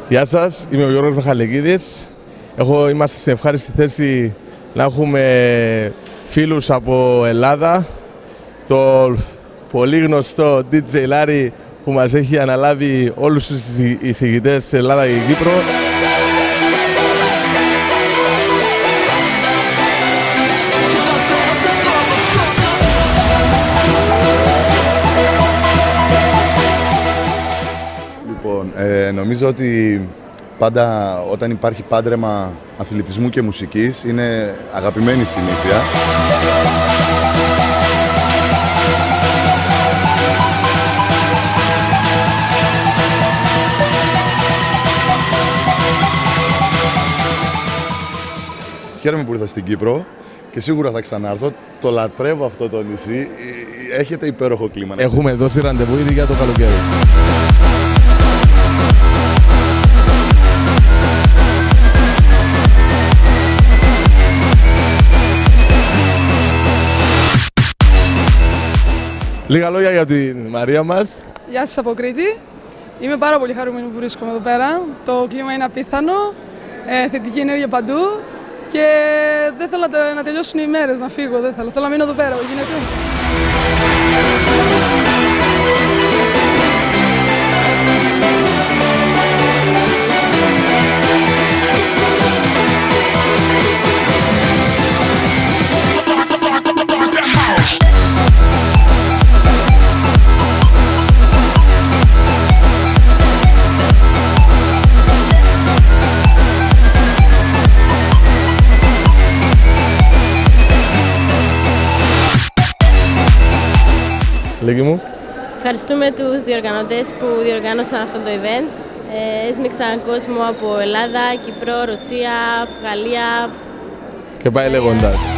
Γεια σας, είμαι ο Γιώργος Μιχαλεκίδης. Είμαστε στην ευχάριστη θέση να έχουμε φίλους από Ελλάδα. Το πολύ γνωστό DJ Larry που μας έχει αναλάβει όλους τους εισηγητές της Ελλάδα και Κύπρο. Λοιπόν, νομίζω ότι πάντα όταν υπάρχει πάντρεμα αθλητισμού και μουσικής είναι αγαπημένη συνήθεια. Χαίρομαι που ήρθα στην Κύπρο και σίγουρα θα ξανάρθω. Το λατρεύω αυτό το νησί. Έχετε υπέροχο κλίμα. Έχουμε δώσει ραντεβού ήδη για το καλοκαίρι. Λίγα λόγια για την Μαρία μας. Γεια σας από Κρήτη. Είμαι πάρα πολύ χαρούμενη που βρίσκομαι εδώ πέρα. Το κλίμα είναι απίθανο, θετική ενέργεια παντού και δεν θέλω να τελειώσουν οι μέρες, να φύγω, δεν θέλω. Θέλω να μείνω εδώ πέρα, γίνεται. Λίγη μου. Ευχαριστούμε τους διοργανωτές που διοργάνωσαν αυτό το event. Έσμιξαν κόσμο από Ελλάδα, Κύπρο, Ρωσία, Γαλλία. Και πάει λέγοντας.